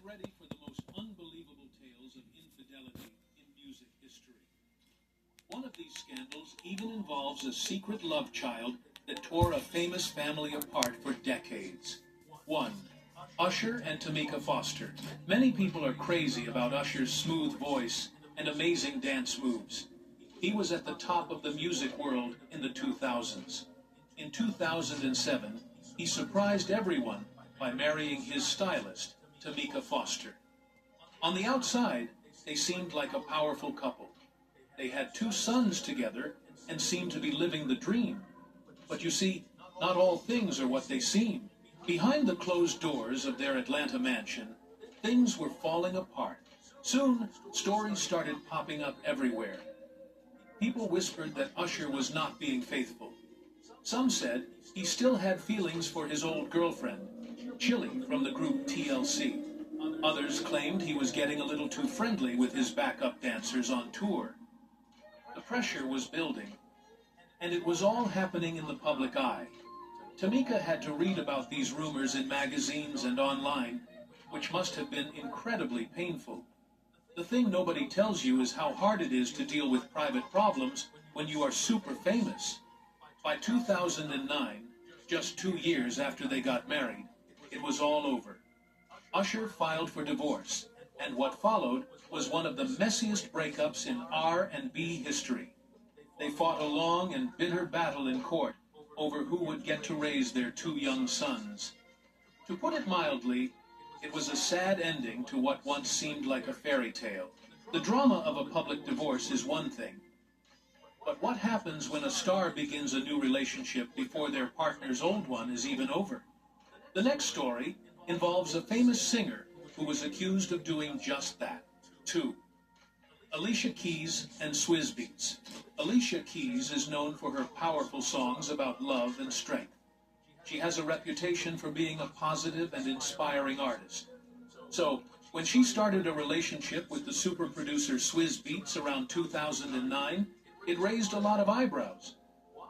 ready for the most unbelievable tales of infidelity in music history. One of these scandals even involves a secret love child that tore a famous family apart for decades. 1. Usher and Tamika Foster. Many people are crazy about Usher's smooth voice and amazing dance moves. He was at the top of the music world in the 2000s. In 2007, he surprised everyone by marrying his stylist, Tamika Foster. On the outside, they seemed like a powerful couple. They had 2 sons together and seemed to be living the dream. But you see, not all things are what they seem. Behind the closed doors of their Atlanta mansion, things were falling apart. Soon, stories started popping up everywhere. People whispered that Usher was not being faithful. Some said he still had feelings for his old girlfriend, Chili from the group TLC. Others claimed he was getting a little too friendly with his backup dancers on tour. The pressure was building, and it was all happening in the public eye. Tamika had to read about these rumors in magazines and online, which must have been incredibly painful. The thing nobody tells you is how hard it is to deal with private problems when you are super famous. By 2009, just 2 years after they got married, it was all over. Usher filed for divorce, and what followed was one of the messiest breakups in R&B history. They fought a long and bitter battle in court over who would get to raise their 2 young sons. To put it mildly, it was a sad ending to what once seemed like a fairy tale. The drama of a public divorce is one thing. But what happens when a star begins a new relationship before their partner's old one is even over? The next story involves a famous singer who was accused of doing just that. 2. Alicia Keys and Swizz Beatz. Alicia Keys is known for her powerful songs about love and strength. She has a reputation for being a positive and inspiring artist. So, when she started a relationship with the super producer Swizz Beatz around 2009, it raised a lot of eyebrows.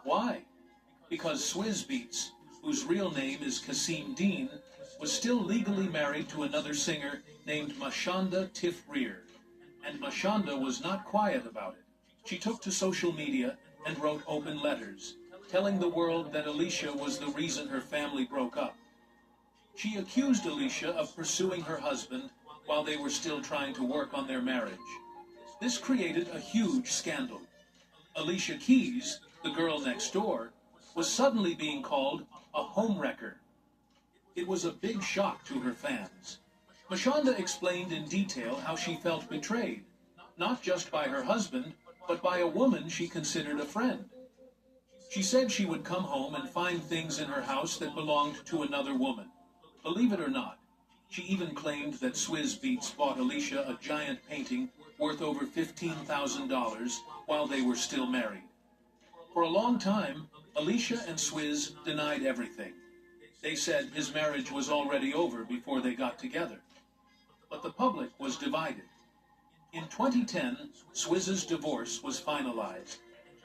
Why? Because Swizz Beatz, whose real name is Kasim Dean, was still legally married to another singer named Mashonda Tiff Rear. And Mashonda was not quiet about it. She took to social media and wrote open letters, telling the world that Alicia was the reason her family broke up. She accused Alicia of pursuing her husband while they were still trying to work on their marriage. This created a huge scandal. Alicia Keys, the girl next door, was suddenly being called a homewrecker. It was a big shock to her fans. Mashonda explained in detail how she felt betrayed, not just by her husband, but by a woman she considered a friend. She said she would come home and find things in her house that belonged to another woman. Believe it or not, she even claimed that Swizz Beatz bought Alicia a giant painting worth over $15,000 while they were still married. For a long time, Alicia and Swizz denied everything. They said his marriage was already over before they got together. But the public was divided. In 2010, Swizz's divorce was finalized,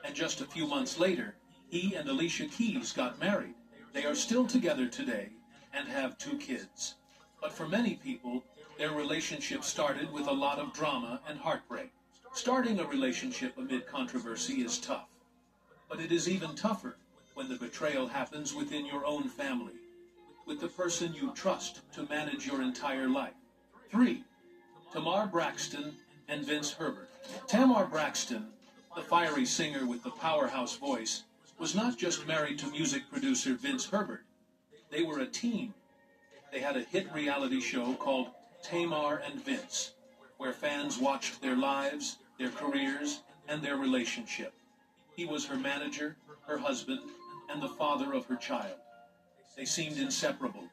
and just a few months later, he and Alicia Keys got married. They are still together today and have 2 kids. But for many people, their relationship started with a lot of drama and heartbreak. Starting a relationship amid controversy is tough. But it is even tougher when the betrayal happens within your own family, with the person you trust to manage your entire life. 3. Tamar Braxton and Vince Herbert. Tamar Braxton, the fiery singer with the powerhouse voice, was not just married to music producer Vince Herbert. They were a team. They had a hit reality show called Tamar and Vince, where fans watched their lives, their careers, and their relationship. He was her manager, her husband, and the father of her child. They seemed inseparable.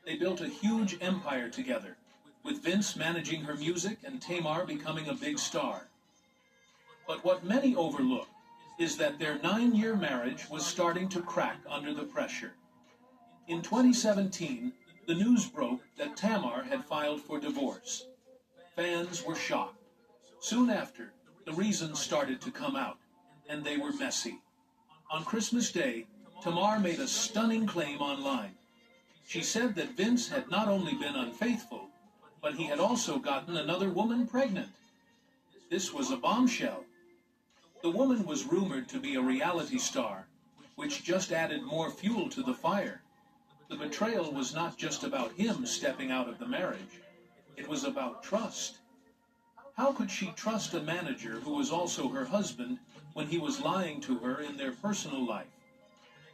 They built a huge empire together, with Vince managing her music and Tamar becoming a big star. But what many overlook is that their 9-year marriage was starting to crack under the pressure. In 2017, the news broke that Tamar had filed for divorce. Fans were shocked. Soon after, the reasons started to come out, and they were messy. On Christmas Day, Tamar made a stunning claim online. She said that Vince had not only been unfaithful, but he had also gotten another woman pregnant. This was a bombshell. The woman was rumored to be a reality star, which just added more fuel to the fire. The betrayal was not just about him stepping out of the marriage. It was about trust. How could she trust a manager who was also her husband when he was lying to her in their personal life?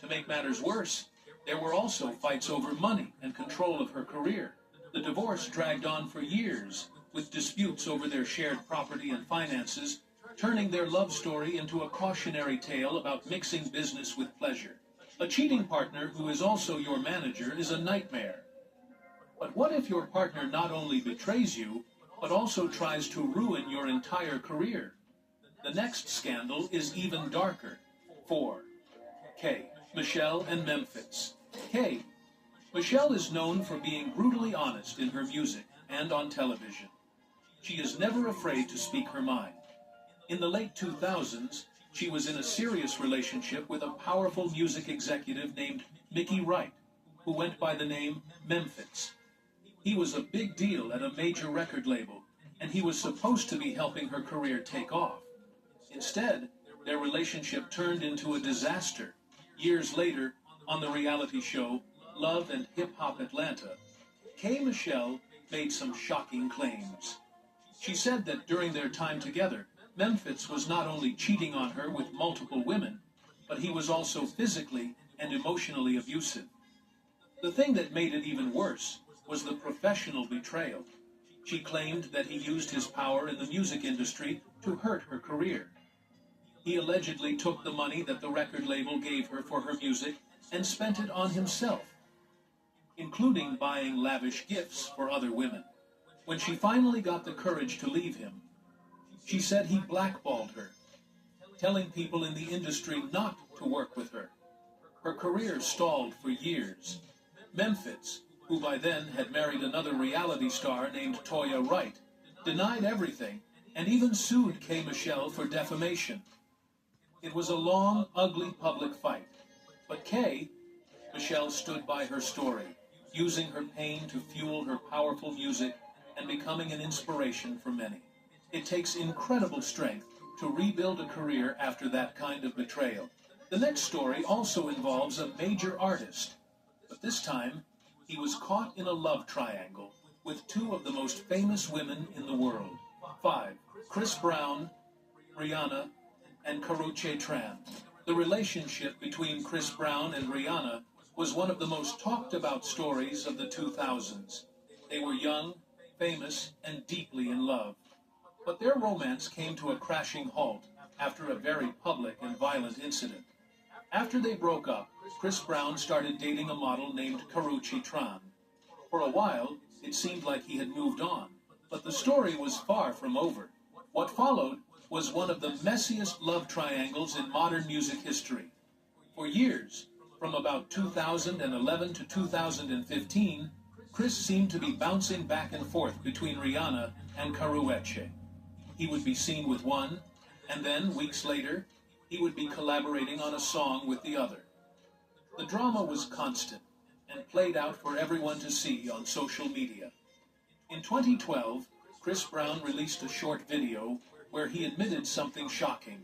To make matters worse, there were also fights over money and control of her career. The divorce dragged on for years, with disputes over their shared property and finances, turning their love story into a cautionary tale about mixing business with pleasure. A cheating partner who is also your manager is a nightmare. But what if your partner not only betrays you, but also tries to ruin your entire career? The next scandal is even darker. 4. K. Michelle and Memphis. K. Michelle is known for being brutally honest in her music and on television. She is never afraid to speak her mind. In the late 2000s, she was in a serious relationship with a powerful music executive named Mickey Wright, who went by the name Memphis. He was a big deal at a major record label, and he was supposed to be helping her career take off. Instead, their relationship turned into a disaster. Years later, on the reality show Love and Hip Hop Atlanta, K. Michelle made some shocking claims. She said that during their time together, Memphis was not only cheating on her with multiple women, but he was also physically and emotionally abusive. The thing that made it even worse was the professional betrayal. She claimed that he used his power in the music industry to hurt her career. He allegedly took the money that the record label gave her for her music and spent it on himself, including buying lavish gifts for other women. When she finally got the courage to leave him, she said he blackballed her, telling people in the industry not to work with her. Her career stalled for years. Memphis, who by then had married another reality star named Toya Wright, denied everything and even sued K. Michelle for defamation. It was a long, ugly public fight, but K. Michelle stood by her story, using her pain to fuel her powerful music and becoming an inspiration for many. It takes incredible strength to rebuild a career after that kind of betrayal. The next story also involves a major artist, but this time he was caught in a love triangle with two of the most famous women in the world. 5. Chris Brown, Rihanna, and Karrueche Tran. The relationship between Chris Brown and Rihanna was one of the most talked about stories of the 2000s. They were young, famous, and deeply in love. But their romance came to a crashing halt after a very public and violent incident. After they broke up, Chris Brown started dating a model named Karrueche Tran. For a while, it seemed like he had moved on, but the story was far from over. What followed was one of the messiest love triangles in modern music history. For years, from about 2011 to 2015, Chris seemed to be bouncing back and forth between Rihanna and Karrueche. He would be seen with one, and then, weeks later, he would be collaborating on a song with the other. The drama was constant and played out for everyone to see on social media. In 2012, Chris Brown released a short video where he admitted something shocking.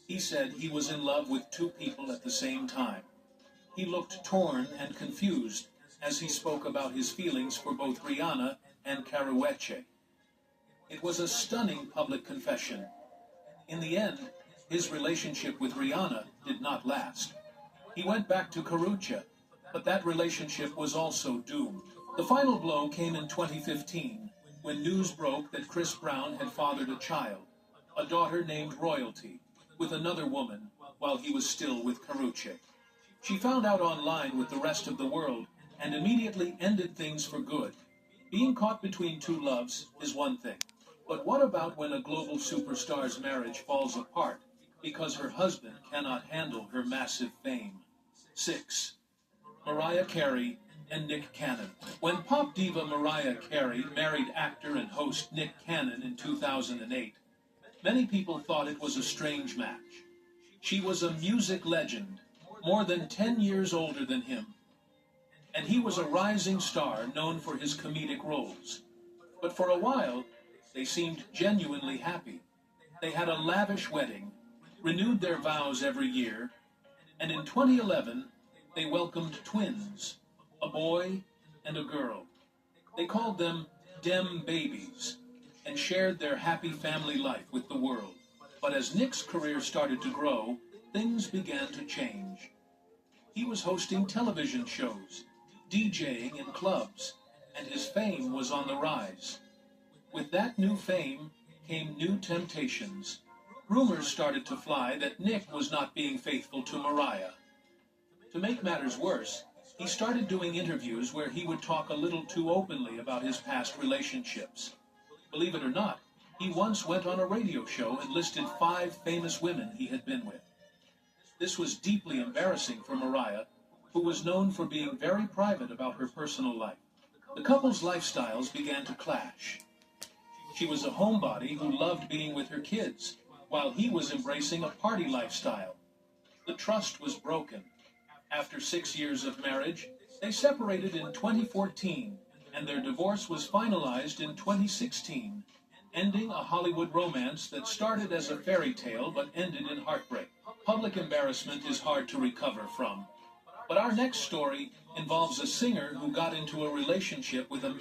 He said he was in love with two people at the same time. He looked torn and confused as he spoke about his feelings for both Rihanna and Karrueche. It was a stunning public confession. In the end, his relationship with Rihanna did not last. He went back to Karrueche, but that relationship was also doomed. The final blow came in 2015, when news broke that Chris Brown had fathered a child, a daughter named Royalty, with another woman while he was still with Karrueche. She found out online with the rest of the world and immediately ended things for good. Being caught between two loves is one thing. But what about when a global superstar's marriage falls apart because her husband cannot handle her massive fame? 6. Mariah Carey and Nick Cannon. When pop diva Mariah Carey married actor and host Nick Cannon in 2008, many people thought it was a strange match. She was a music legend, more than 10 years older than him, and he was a rising star known for his comedic roles. But for a while, they seemed genuinely happy. They had a lavish wedding, renewed their vows every year, and in 2011, they welcomed twins, a boy and a girl. They called them Dem Babies and shared their happy family life with the world. But as Nick's career started to grow, things began to change. He was hosting television shows, DJing in clubs, and his fame was on the rise. With that new fame came new temptations. Rumors started to fly that Nick was not being faithful to Mariah. To make matters worse, he started doing interviews where he would talk a little too openly about his past relationships. Believe it or not, he once went on a radio show and listed 5 famous women he had been with. This was deeply embarrassing for Mariah, who was known for being very private about her personal life. The couple's lifestyles began to clash. She was a homebody who loved being with her kids, while he was embracing a party lifestyle. The trust was broken. After 6 years of marriage, they separated in 2014, and their divorce was finalized in 2016, ending a Hollywood romance that started as a fairy tale but ended in heartbreak. Public embarrassment is hard to recover from. But our next story involves a singer who got into a relationship with a